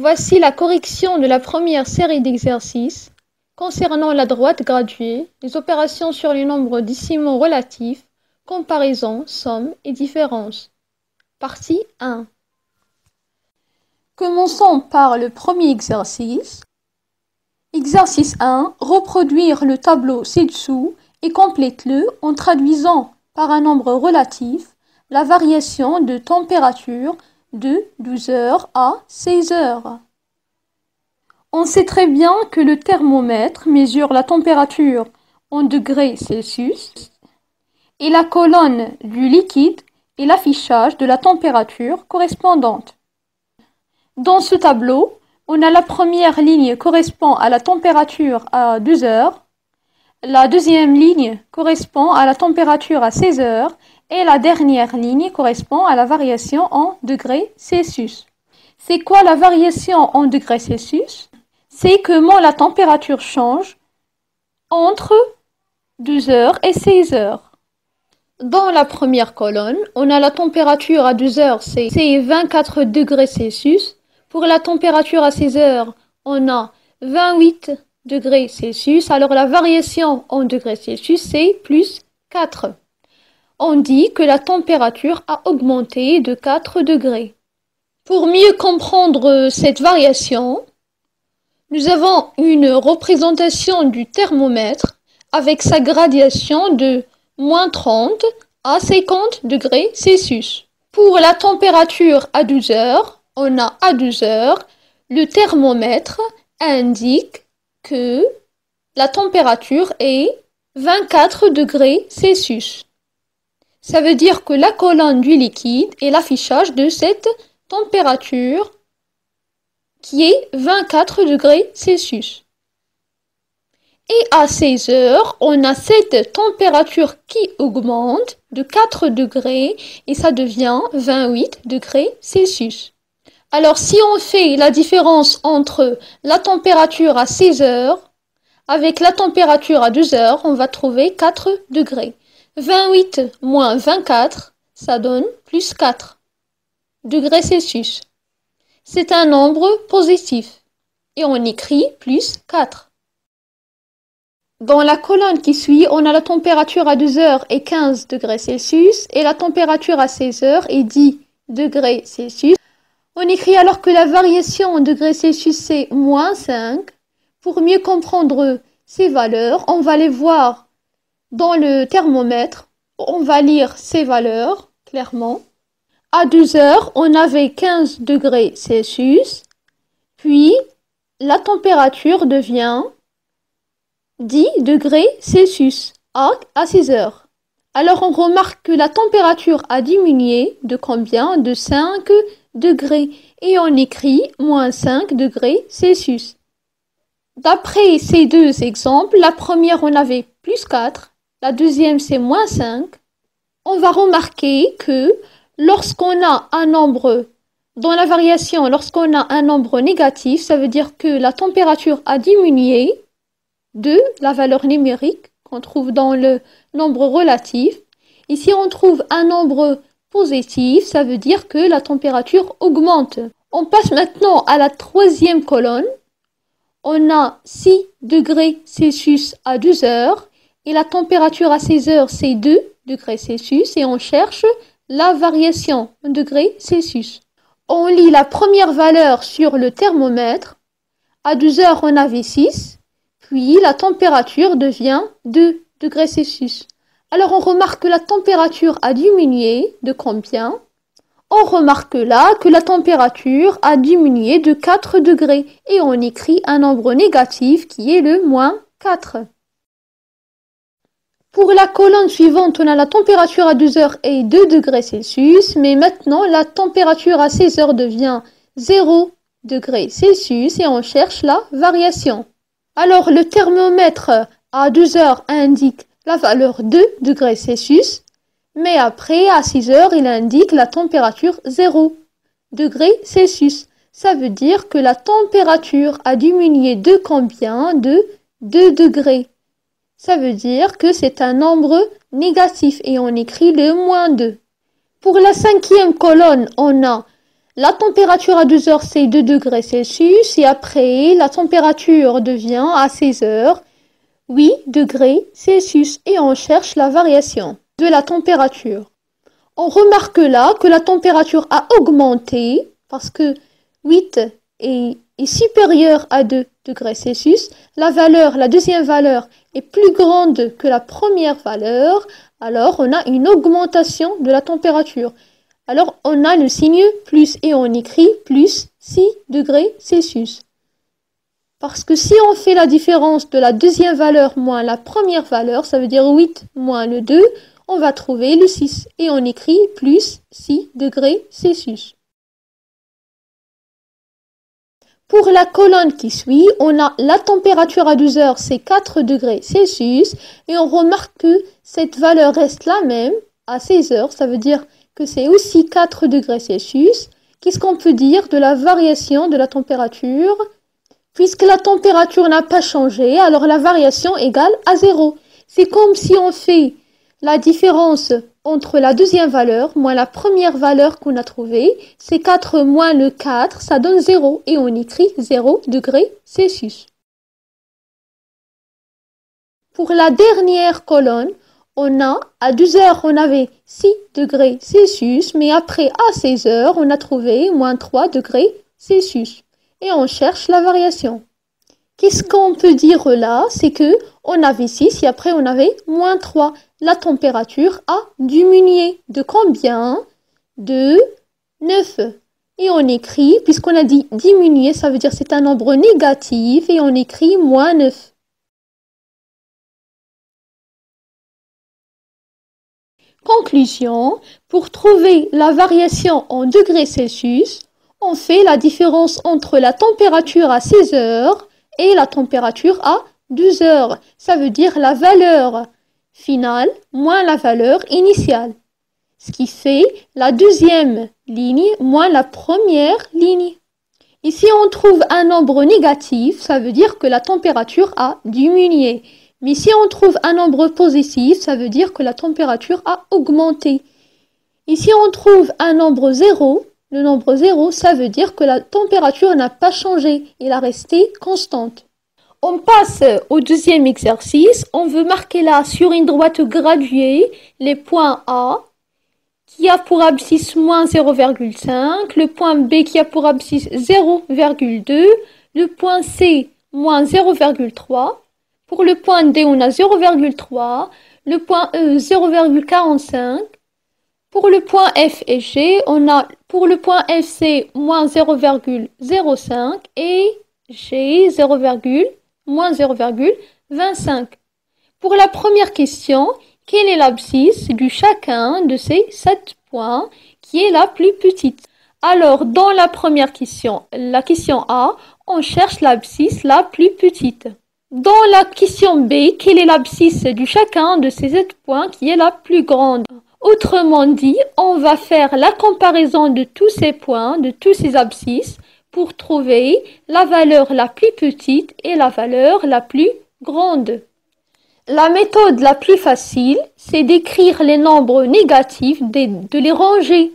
Voici la correction de la première série d'exercices concernant la droite graduée, les opérations sur les nombres décimaux relatifs, comparaison, somme et différence. Partie 1. Commençons par le premier exercice. Exercice 1. Reproduire le tableau ci-dessous et complète-le en traduisant par un nombre relatif la variation de température de 12 heures à 16 heures. On sait très bien que le thermomètre mesure la température en degrés Celsius et la colonne du liquide est l'affichage de la température correspondante. Dans ce tableau, on a la première ligne correspond à la température à 12 heures, la deuxième ligne correspond à la température à 16 heures et la dernière ligne correspond à la variation en degrés Celsius. C'est quoi la variation en degrés Celsius? C'est comment la température change entre 12 heures et 16 heures. Dans la première colonne, on a la température à 12 heures, c'est 24 degrés Celsius. Pour la température à 16 heures, on a 28 degrés Celsius. Alors la variation en degrés Celsius, c'est plus 4. On dit que la température a augmenté de 4 degrés. Pour mieux comprendre cette variation, nous avons une représentation du thermomètre avec sa gradation de moins 30 à 50 degrés Celsius. Pour la température à 12 heures, on a à 12 heures, le thermomètre indique que la température est 24 degrés Celsius. Ça veut dire que la colonne du liquide est l'affichage de cette température qui est 24 degrés Celsius. Et à 16 heures, on a cette température qui augmente de 4 degrés et ça devient 28 degrés Celsius. Alors si on fait la différence entre la température à 16 heures avec la température à 12 heures, on va trouver 4 degrés. 28 moins 24, ça donne plus 4 degrés Celsius. C'est un nombre positif et on écrit plus 4. Dans la colonne qui suit, on a la température à 12 heures est 15 degrés Celsius et la température à 16 heures est 10 degrés Celsius. On écrit alors que la variation en degrés Celsius c'est moins 5. Pour mieux comprendre ces valeurs, on va les voir dans le thermomètre. On va lire ces valeurs clairement. À 12 heures, on avait 15 degrés Celsius, puis la température devient 10 degrés Celsius à 6 heures. Alors on remarque que la température a diminué de combien? De 5 degrés et on écrit moins 5 degrés Celsius. D'après ces deux exemples, la première on avait plus 4, la deuxième c'est moins 5. On va remarquer que lorsqu'on a un nombre, dans la variation, lorsqu'on a un nombre négatif, ça veut dire que la température a diminué de la valeur numérique qu'on trouve dans le nombre relatif. Ici, on trouve un nombre positif, ça veut dire que la température augmente. On passe maintenant à la troisième colonne. On a 6 degrés Celsius à 12 heures et la température à 16 heures, c'est 2 degrés Celsius et on cherche la variation en degrés Celsius. On lit la première valeur sur le thermomètre. À 12 heures, on avait 6, puis la température devient 2 degrés Celsius. Alors on remarque que la température a diminué de combien? On remarque là que la température a diminué de 4 degrés et on écrit un nombre négatif qui est le moins 4. Pour la colonne suivante, on a la température à 12 heures est 2 degrés Celsius, mais maintenant la température à 16 heures devient 0 degrés Celsius et on cherche la variation. Alors le thermomètre à 12 heures indique la valeur 2 degrés Celsius, mais après à 6 heures il indique la température 0 degrés Celsius. Ça veut dire que la température a diminué de combien? De 2 degrés. Ça veut dire que c'est un nombre négatif et on écrit le moins 2. Pour la cinquième colonne, on a La température à 2 heures, c'est 2 degrés Celsius. Et après, la température devient à 16 heures 8 degrés Celsius. Et on cherche la variation de la température. On remarque là que la température a augmenté parce que 8 est supérieur à 2 degrés Celsius. La deuxième valeur est plus grande que la première valeur. Alors, on a une augmentation de la température. Alors, on a le signe plus et on écrit plus 6 degrés Celsius. Parce que si on fait la différence de la deuxième valeur moins la première valeur, ça veut dire 8 moins le 2, on va trouver le 6 et on écrit plus 6 degrés Celsius. Pour la colonne qui suit, on a la température à 12 heures, c'est 4 degrés Celsius et on remarque que cette valeur reste la même à 16 heures, ça veut dire que c'est aussi 4 degrés Celsius. Qu'est-ce qu'on peut dire de la variation de la température? Puisque la température n'a pas changé, alors la variation égale à 0. C'est comme si on fait la différence entre la deuxième valeur moins la première valeur qu'on a trouvée. C'est 4 moins le 4, ça donne 0. Et on écrit 0 degrés Celsius. Pour la dernière colonne, à 12 heures, on avait 6 degrés Celsius, mais après, à 16 heures, on a trouvé moins 3 degrés Celsius. Et on cherche la variation. Qu'est-ce qu'on peut dire là? C'est que on avait 6 et après on avait moins 3. La température a diminué. De combien? De 9. Et on écrit, puisqu'on a dit diminuer, ça veut dire c'est un nombre négatif et on écrit moins 9. Conclusion, pour trouver la variation en degrés Celsius, on fait la différence entre la température à 16 heures et la température à 12 heures. Ça veut dire la valeur finale moins la valeur initiale. Ce qui fait la deuxième ligne moins la première ligne. Et si on trouve un nombre négatif, ça veut dire que la température a diminué. Mais si on trouve un nombre positif, ça veut dire que la température a augmenté. Et si on trouve un nombre 0, le nombre 0, ça veut dire que la température n'a pas changé, elle a resté constante. On passe au deuxième exercice. On veut marquer là sur une droite graduée les points A qui a pour abscisse moins 0,5, le point B qui a pour abscisse 0,2, le point C moins 0,3. Pour le point D, on a 0,3, le point E 0,45. Pour le point F et G, on a pour le point FC moins 0,05 et G moins 0,25. Pour la première question, quelle est l'abscisse de chacun de ces 7 points qui est la plus petite? Alors, dans la première question, la question A, on cherche l'abscisse la plus petite. Dans la question B, quelle est l'abscisse de chacun de ces 7 points qui est la plus grande? Autrement dit, on va faire la comparaison de tous ces points, de tous ces abscisses, pour trouver la valeur la plus petite et la valeur la plus grande. La méthode la plus facile, c'est d'écrire les nombres négatifs, de les ranger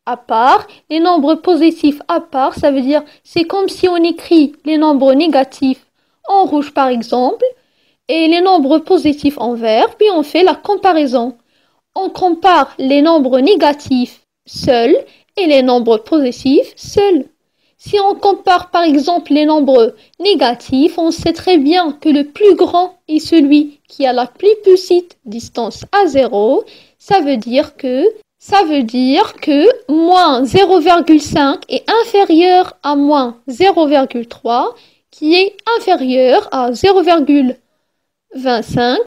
à part, les nombres positifs à part, ça veut dire c'est comme si on écrit les nombres négatifs en rouge par exemple, et les nombres positifs en vert, puis on fait la comparaison. On compare les nombres négatifs seuls et les nombres positifs seuls. Si on compare par exemple les nombres négatifs, on sait très bien que le plus grand est celui qui a la plus petite distance à 0. Ça veut dire que moins 0,5 est inférieur à moins 0,3 qui est inférieur à 0,25,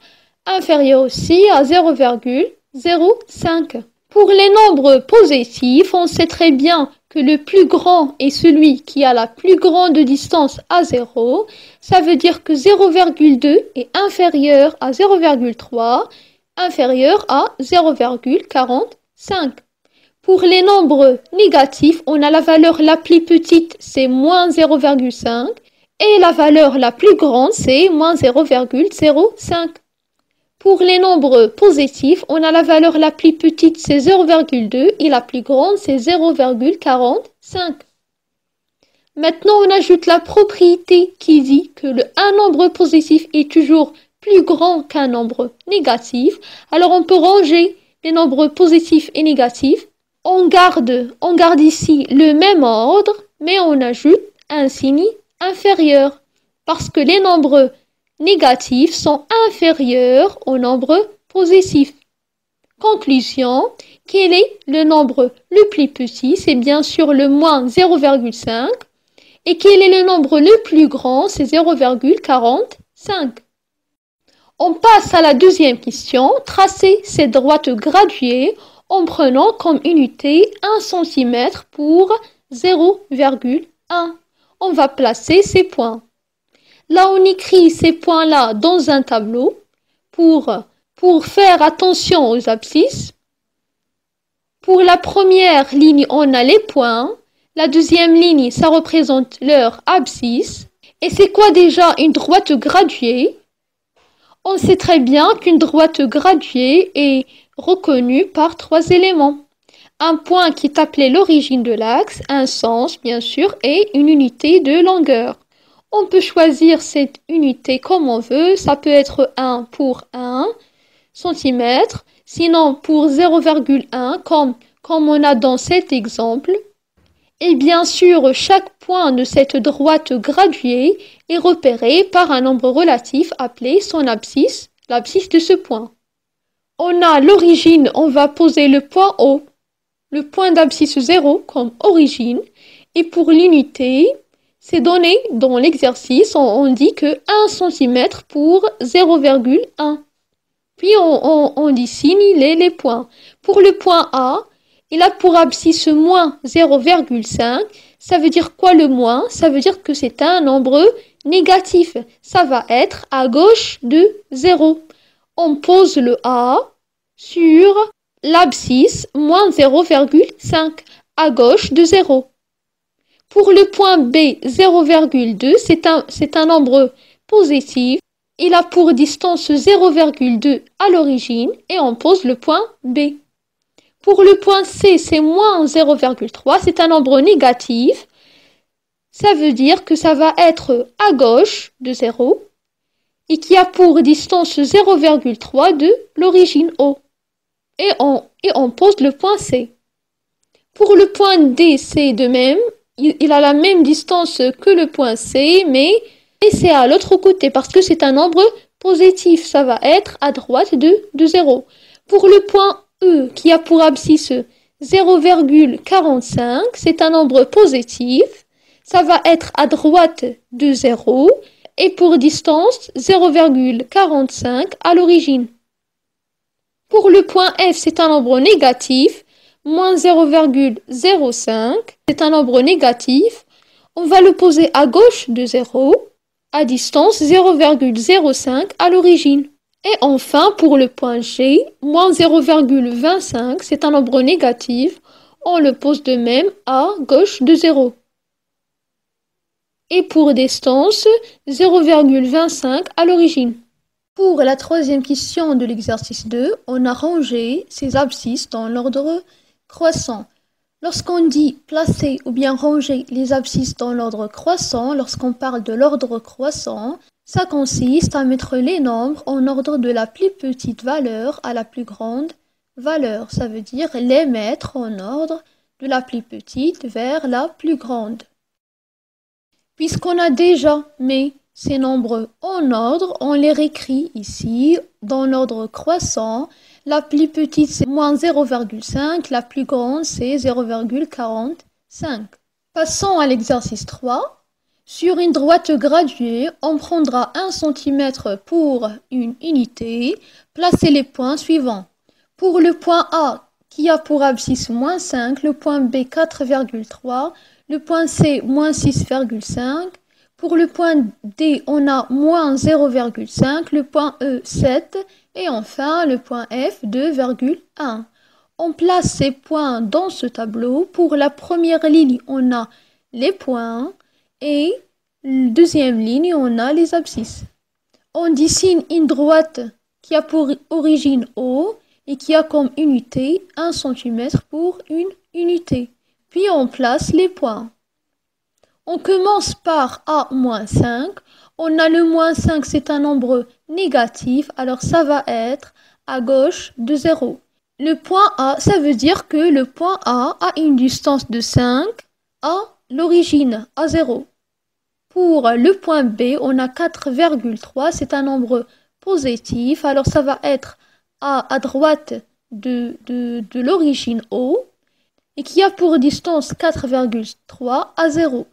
inférieur aussi à 0,05. Pour les nombres positifs, on sait très bien que le plus grand est celui qui a la plus grande distance à 0. Ça veut dire que 0,2 est inférieur à 0,3, inférieur à 0,45. Pour les nombres négatifs, on a la valeur la plus petite, c'est moins 0,5. Et la valeur la plus grande, c'est moins 0,05. Pour les nombres positifs, on a la valeur la plus petite, c'est 0,2 et la plus grande, c'est 0,45. Maintenant, on ajoute la propriété qui dit que un nombre positif est toujours plus grand qu'un nombre négatif. Alors, on peut ranger les nombres positifs et négatifs. On garde ici le même ordre, mais on ajoute un signe inférieur parce que les nombres négatifs sont inférieurs aux nombres positifs. Conclusion, quel est le nombre le plus petit? C'est bien sûr le moins 0,5. Et quel est le nombre le plus grand? C'est 0,45. On passe à la deuxième question. Tracer cette droite graduée en prenant comme unité 1 cm pour 0,1. On va placer ces points. Là, on écrit ces points-là dans un tableau pour faire attention aux abscisses. Pour la première ligne, on a les points. La deuxième ligne, ça représente leur abscisse. Et c'est quoi déjà une droite graduée? On sait très bien qu'une droite graduée est reconnue par 3 éléments. Un point qui est appelé l'origine de l'axe, un sens bien sûr, et une unité de longueur. On peut choisir cette unité comme on veut. Ça peut être 1 pour 1 cm, sinon pour 0,1 comme on a dans cet exemple. Et bien sûr, chaque point de cette droite graduée est repéré par un nombre relatif appelé son abscisse, l'abscisse de ce point. On a l'origine, on va poser le point O, le point d'abscisse 0 comme origine. Et pour l'unité, c'est donné dans l'exercice, on dit que 1 cm pour 0,1. Puis on dessine les points. Pour le point A, il a pour abscisse moins 0,5. Ça veut dire quoi le moins? Ça veut dire que c'est un nombre négatif. Ça va être à gauche de 0. On pose le A sur l'abscisse moins 0,5 à gauche de 0. Pour le point B, 0,2, c'est un nombre positif. Il a pour distance 0,2 à l'origine et on pose le point B. Pour le point C, c'est moins 0,3, c'est un nombre négatif. Ça veut dire que ça va être à gauche de 0 et qui a pour distance 0,3 de l'origine O. Et on pose le point C. Pour le point D, c'est de même. Il a la même distance que le point C, mais c'est à l'autre côté parce que c'est un nombre positif. Ça va être à droite de 0. Pour le point E, qui a pour abscisse 0,45, c'est un nombre positif. Ça va être à droite de 0 et pour distance 0,45 à l'origine. Pour le point F, c'est un nombre négatif, moins 0,05, c'est un nombre négatif. On va le poser à gauche de 0, à distance 0,05 à l'origine. Et enfin, pour le point G, moins 0,25, c'est un nombre négatif. On le pose de même à gauche de 0. Et pour distance, 0,25 à l'origine. Pour la troisième question de l'exercice 2, on a rangé ces abscisses dans l'ordre croissant. Lorsqu'on dit placer ou bien ranger les abscisses dans l'ordre croissant, lorsqu'on parle de l'ordre croissant, ça consiste à mettre les nombres en ordre de la plus petite valeur à la plus grande valeur. Ça veut dire les mettre en ordre de la plus petite vers la plus grande. Puisqu'on a déjà mis ces nombres en ordre, on les réécrit ici dans l'ordre croissant. La plus petite, c'est moins 0,5. La plus grande, c'est 0,45. Passons à l'exercice 3. Sur une droite graduée, on prendra 1 cm pour une unité. Placez les points suivants. Pour le point A, qui a pour abscisse moins 5, le point B 4,3, le point C moins 6,5. Pour le point D, on a moins 0,5, le point E 7 et enfin le point F 2,1. On place ces points dans ce tableau. Pour la première ligne, on a les points et la deuxième ligne, on a les abscisses. On dessine une droite qui a pour origine O et qui a comme unité 1 cm pour une unité. Puis on place les points. On commence par A-5. On a le moins 5, c'est un nombre négatif, alors ça va être à gauche de 0. Le point A, ça veut dire que le point A a une distance de 5 à l'origine, à 0. Pour le point B, on a 4,3, c'est un nombre positif, alors ça va être à droite de l'origine O et qui a pour distance 4,3 à 0.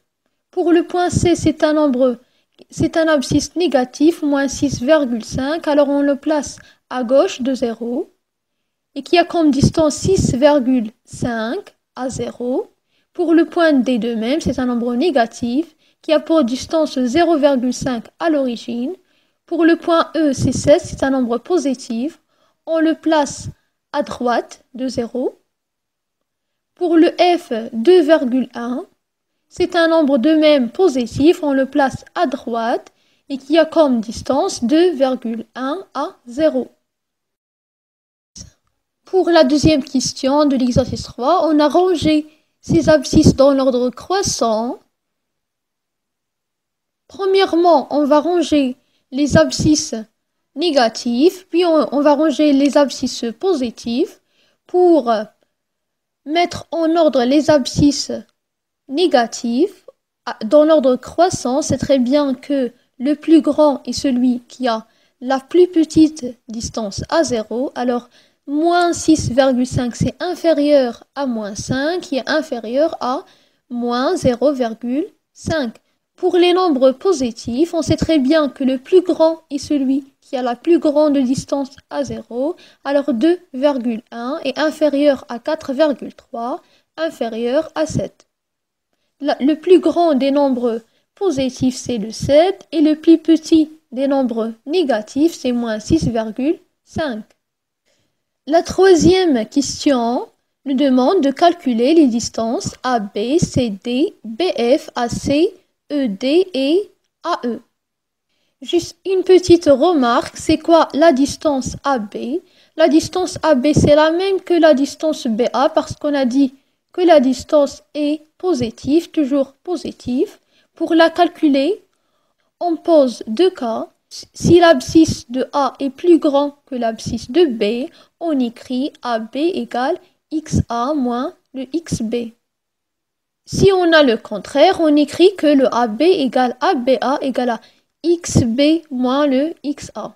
Pour le point C, c'est un abscisse négatif, moins 6,5, alors on le place à gauche de 0, et qui a comme distance 6,5 à 0. Pour le point D de même, c'est un nombre négatif, qui a pour distance 0,5 à l'origine. Pour le point E, c'est 7, c'est un nombre positif, on le place à droite de 0. Pour le F, 2,1. C'est un nombre de même positif, on le place à droite et qui a comme distance 2,1 à 0. Pour la deuxième question de l'exercice 3, on a rangé ces abscisses dans l'ordre croissant. Premièrement, on va ranger les abscisses négatifs, puis on va ranger les abscisses positifs pour mettre en ordre les abscisses négatif. Dans l'ordre croissant, c'est très bien que le plus grand est celui qui a la plus petite distance à 0. Alors, moins 6,5, c'est inférieur à moins 5, qui est inférieur à moins 0,5. Pour les nombres positifs, on sait très bien que le plus grand est celui qui a la plus grande distance à 0. Alors, 2,1 est inférieur à 4,3, inférieur à 7. Le plus grand des nombres positifs, c'est le 7, et le plus petit des nombres négatifs, c'est moins 6,5. La troisième question nous demande de calculer les distances AB, CD, BF, AC, ED et AE. Juste une petite remarque, c'est quoi la distance AB? La distance AB, c'est la même que la distance BA parce qu'on a dit que la distance est positive, toujours positive. Pour la calculer, on pose deux cas. Si l'abscisse de A est plus grand que l'abscisse de B, on écrit AB égale XA moins le XB. Si on a le contraire, on écrit que le AB égale ABA égale à XB moins le XA.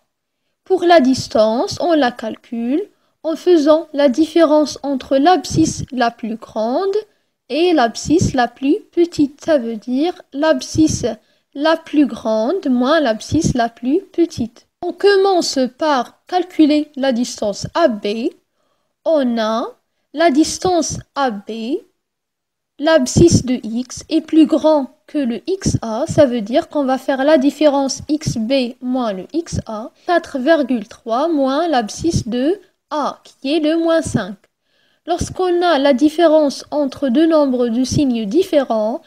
Pour la distance, on la calcule en faisant la différence entre l'abscisse la plus grande et l'abscisse la plus petite. Ça veut dire l'abscisse la plus grande moins l'abscisse la plus petite. On commence par calculer la distance AB. On a la distance AB, l'abscisse de x est plus grand que le XA, ça veut dire qu'on va faire la différence XB moins le XA, 4,3 moins l'abscisse de A, qui est le moins 5. Lorsqu'on a la différence entre deux nombres de signes différents,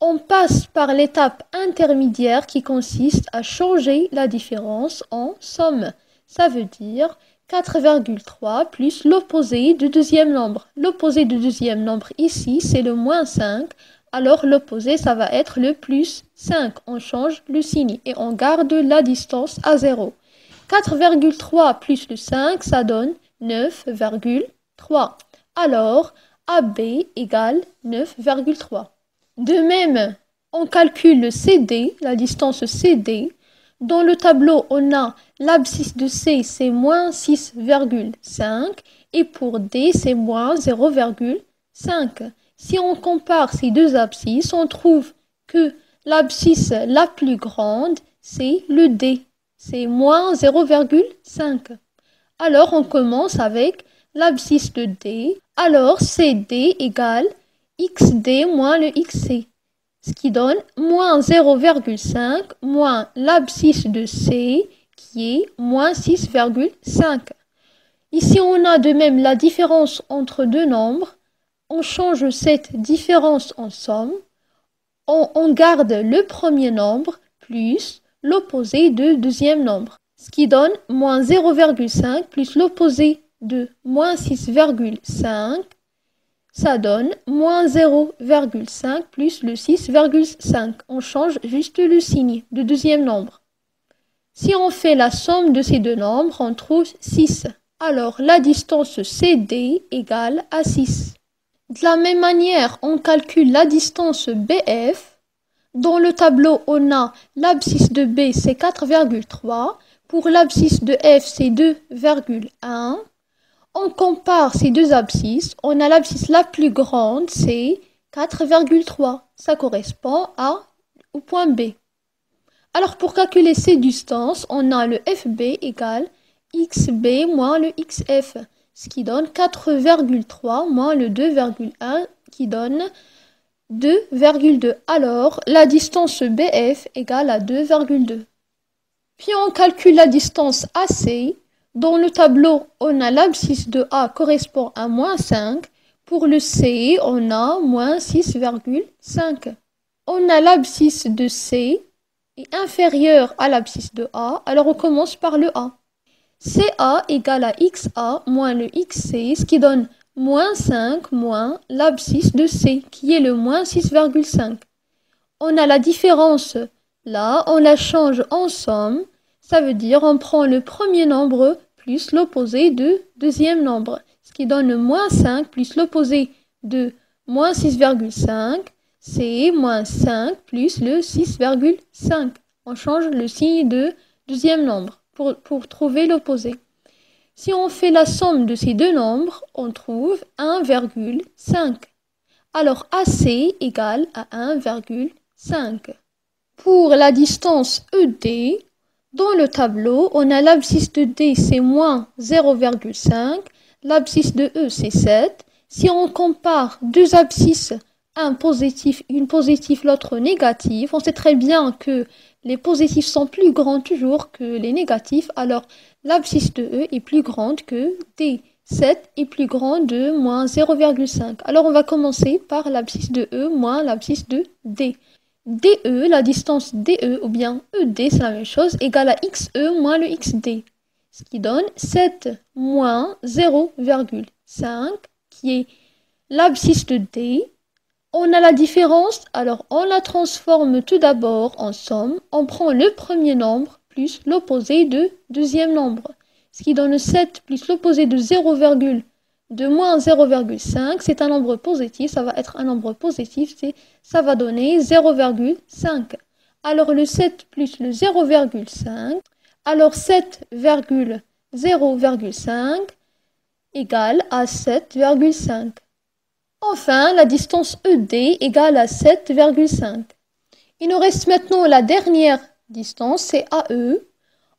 on passe par l'étape intermédiaire qui consiste à changer la différence en somme. Ça veut dire 4,3 plus l'opposé du deuxième nombre. L'opposé du deuxième nombre ici, c'est le moins 5. Alors l'opposé, ça va être le plus 5. On change le signe et on garde la distance à 0. 4,3 plus le 5, ça donne 9,3. Alors, AB égale 9,3. De même, on calcule le CD, la distance CD. Dans le tableau, on a l'abscisse de C, c'est moins 6,5 et pour D, c'est moins 0,5. Si on compare ces deux abscisses, on trouve que l'abscisse la plus grande, c'est le D, c'est moins 0,5. Alors, on commence avec l'abscisse de D. Alors, CD égale XD moins le XC, ce qui donne moins 0,5 moins l'abscisse de C, qui est moins 6,5. Ici, on a de même la différence entre deux nombres. On change cette différence en somme. On garde le premier nombre plus l'opposé du deuxième nombre. ce qui donne moins 0,5 plus l'opposé de moins 6,5, ça donne moins 0,5 plus le 6,5. On change juste le signe du deuxième nombre. Si on fait la somme de ces deux nombres, on trouve 6. Alors, la distance CD égale à 6. De la même manière, on calcule la distance BF. Dans le tableau, on a l'abscisse de B, c'est 4,3. Pour l'abscisse de F, c'est 2,1. On compare ces deux abscisses. On a l'abscisse la plus grande, c'est 4,3. Ça correspond au point B. Alors, pour calculer ces distances, on a le FB égale XB moins le XF, ce qui donne 4,3 moins le 2,1 qui donne 2,2. Alors, la distance BF égale à 2,2. Puis on calcule la distance AC. Dans le tableau, on a l'abscisse de A correspond à moins 5. Pour le C, on a moins 6,5. On a l'abscisse de C est inférieure à l'abscisse de A. Alors on commence par le A. CA égale à XA moins le XC, ce qui donne moins 5 moins l'abscisse de C, qui est le moins 6,5. On a la différence là, on la change en somme. Ça veut dire on prend le premier nombre plus l'opposé de deuxième nombre, ce qui donne le moins 5 plus l'opposé de moins 6,5, c'est moins 5 plus le 6,5. On change le signe de deuxième nombre pour trouver l'opposé. Si on fait la somme de ces deux nombres, on trouve 1,5. Alors AC égale à 1,5. Pour la distance ED, dans le tableau, on a l'abscisse de D, c'est moins 0,5. L'abscisse de E, c'est 7. Si on compare deux abscisses, un positif, une positive, l'autre négative, on sait très bien que les positifs sont plus grands toujours que les négatifs. Alors, l'abscisse de E est plus grande que D. 7 est plus grand de moins 0,5. Alors, on va commencer par l'abscisse de E moins l'abscisse de D. DE, la distance DE ou bien ED, c'est la même chose, égale à XE moins le XD. Ce qui donne 7 moins 0,5 qui est l'abscisse de D. On a la différence, alors on la transforme tout d'abord en somme. On prend le premier nombre plus l'opposé de deuxième nombre. Ce qui donne 7 plus l'opposé de 0, de moins 0,5, c'est un nombre positif, ça va être un nombre positif, ça va donner 0,5. Alors le 7 plus le 0,5, alors 7,0,5 égale à 7,5. Enfin, la distance ED égale à 7,5. Il nous reste maintenant la dernière distance, c'est AE.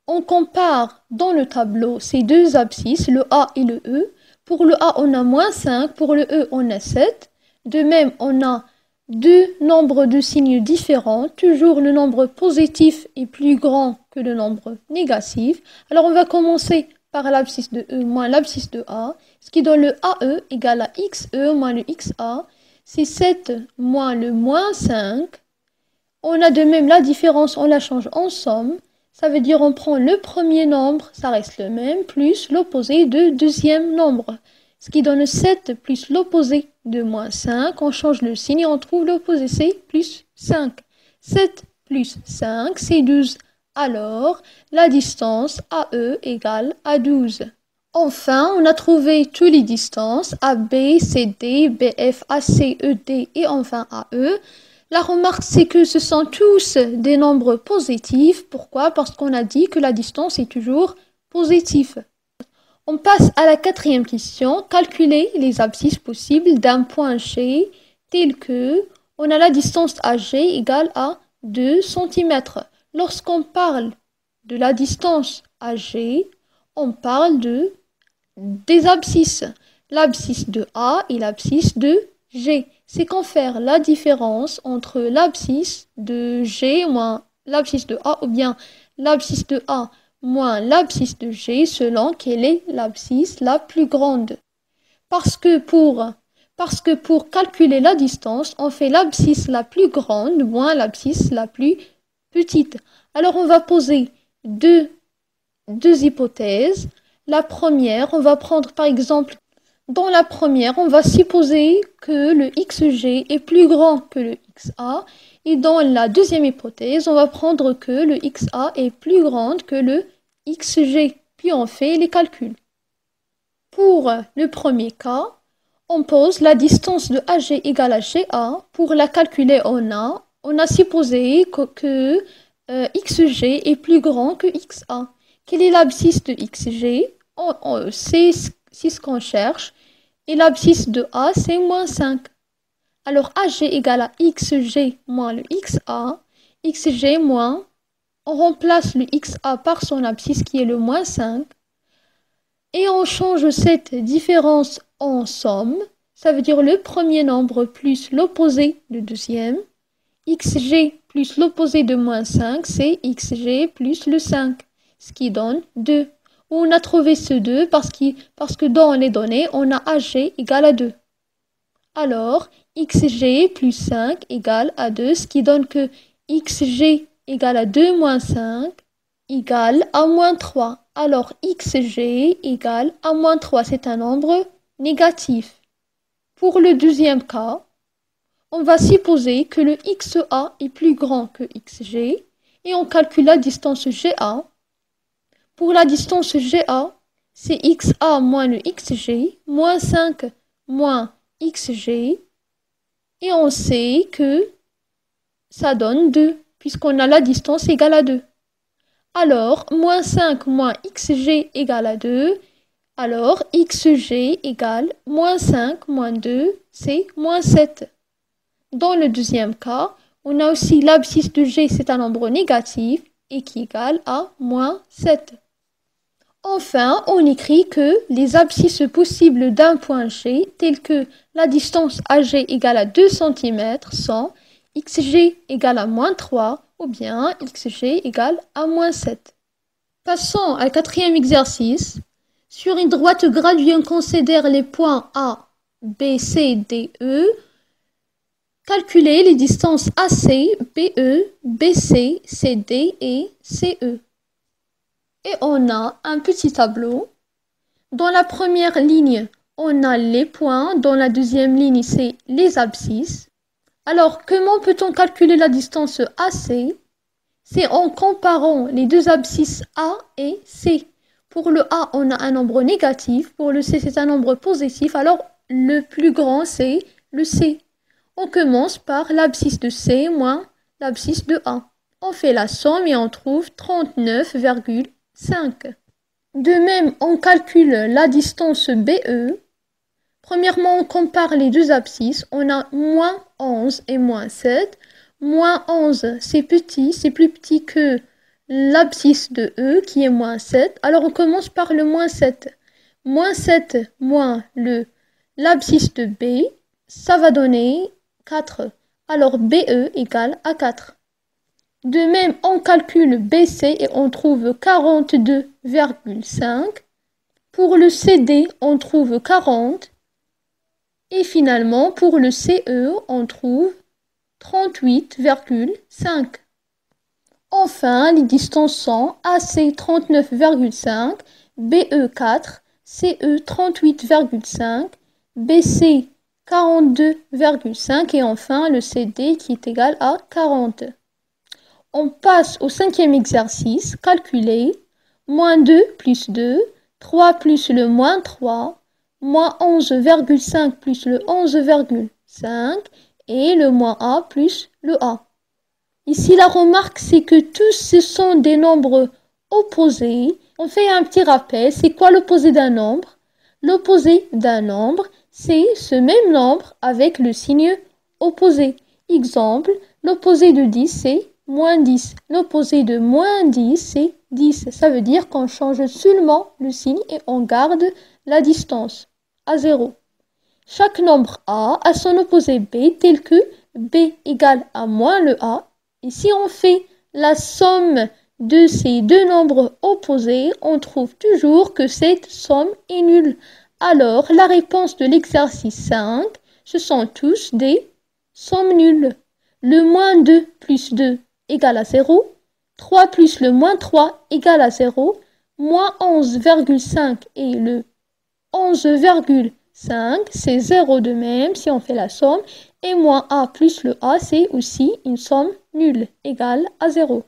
On compare dans le tableau ces deux abscisses, le A et le E. Pour le A, on a moins 5, pour le E, on a 7. De même, on a deux nombres de signes différents. Toujours le nombre positif est plus grand que le nombre négatif. Alors, on va commencer par l'abscisse de E moins l'abscisse de A, ce qui donne le AE égale à XE moins le XA. C'est 7 moins le moins 5. On a de même la différence, on la change en somme. Ça veut dire on prend le premier nombre, ça reste le même, plus l'opposé de deuxième nombre. Ce qui donne 7 plus l'opposé de moins 5. On change le signe et on trouve l'opposé, c'est plus 5. 7 plus 5, c'est 12. Alors, la distance AE égale à 12. Enfin, on a trouvé toutes les distances AB, CD, BF, AC, ED et enfin AE. La remarque, c'est que ce sont tous des nombres positifs. Pourquoi? Parce qu'on a dit que la distance est toujours positive. On passe à la quatrième question. Calculer les abscisses possibles d'un point G tel que on a la distance AG égale à 2 cm. Lorsqu'on parle de la distance AG, on parle des abscisses. L'abscisse de A et l'abscisse de G. C'est qu'on fait la différence entre l'abscisse de G moins l'abscisse de A ou bien l'abscisse de A moins l'abscisse de G selon quelle est l'abscisse la plus grande. Parce que pour calculer la distance, on fait l'abscisse la plus grande moins l'abscisse la plus petite. Alors on va poser deux deux hypothèses. La première, on va prendre par exemple, dans la première, on va supposer que le xg est plus grand que le xa. Et dans la deuxième hypothèse, on va prendre que le xa est plus grand que le xg. Puis on fait les calculs. Pour le premier cas, on pose la distance de AG égale à GA. Pour la calculer, on a supposé que XG est plus grand que XA. Quelle est l'abscisse de XG? C'est ce qu'on cherche. Et l'abscisse de A, c'est moins 5. Alors AG égale à XG moins le XA. XG moins, on remplace le XA par son abscisse qui est le moins 5. Et on change cette différence en somme. Ça veut dire le premier nombre plus l'opposé du deuxième. XG plus l'opposé de moins 5, c'est XG plus le 5, ce qui donne 2. On a trouvé ce 2 parce que dans les données, on a AG égale à 2. Alors, XG plus 5 égale à 2, ce qui donne que XG égale à 2 moins 5 égale à moins 3. Alors, XG égale à moins 3, c'est un nombre négatif. Pour le deuxième cas, on va supposer que le XA est plus grand que XG et on calcule la distance GA. Pour la distance GA, c'est XA moins le XG, moins 5 moins XG. Et on sait que ça donne 2, puisqu'on a la distance égale à 2. Alors, moins 5 moins XG égale à 2. Alors, XG égale moins 5 moins 2, c'est moins 7. Dans le deuxième cas, on a aussi l'abscisse de G, c'est un nombre négatif, et qui égale à moins 7. Enfin, on écrit que les abscisses possibles d'un point G, telles que la distance AG égale à 2 cm, sont XG égale à moins 3 ou bien XG égale à moins 7. Passons au quatrième exercice. Sur une droite graduée, on considère les points A, B, C, D, E. Calculez les distances AC, BE, BC, CD et CE. Et on a un petit tableau. Dans la première ligne, on a les points. Dans la deuxième ligne, c'est les abscisses. Alors, comment peut-on calculer la distance AC? C'est en comparant les deux abscisses A et C. Pour le A, on a un nombre négatif. Pour le C, c'est un nombre positif. Alors, le plus grand, c'est le C. On commence par l'abscisse de C moins l'abscisse de A. On fait la somme et on trouve 39,5. De même, on calcule la distance BE. Premièrement, on compare les deux abscisses. On a moins 11 et moins 7. Moins 11, c'est petit, c'est plus petit que l'abscisse de E qui est moins 7. Alors, on commence par le moins 7. Moins 7 moins l'abscisse de B, ça va donner 4. Alors, BE égale à 4. De même, on calcule BC et on trouve 42,5. Pour le CD, on trouve 40. Et finalement, pour le CE, on trouve 38,5. Enfin, les distances sont AC 39,5, BE 4, CE 38,5, BC 42,5 et enfin le CD qui est égal à 40. On passe au cinquième exercice, calculer moins 2 plus 2, 3 plus le moins 3, moins 11,5 plus le 11,5 et le moins A plus le A. Ici, la remarque, c'est que tous ce sont des nombres opposés. On fait un petit rappel. C'est quoi l'opposé d'un nombre? L'opposé d'un nombre, c'est ce même nombre avec le signe opposé. Exemple, l'opposé de 10, c'est moins 10. L'opposé de moins 10, c'est 10. Ça veut dire qu'on change seulement le signe et on garde la distance à 0. Chaque nombre A a son opposé B tel que B égale à moins le A. Et si on fait la somme de ces deux nombres opposés, on trouve toujours que cette somme est nulle. Alors, la réponse de l'exercice 5, ce sont tous des sommes nulles. Le moins 2 plus 2 égale à 0. 3 plus le moins 3 égale à 0. moins 11,5 et le 11,5, c'est 0 de même si on fait la somme. Et moins A plus le A, c'est aussi une somme nulle, égale à 0.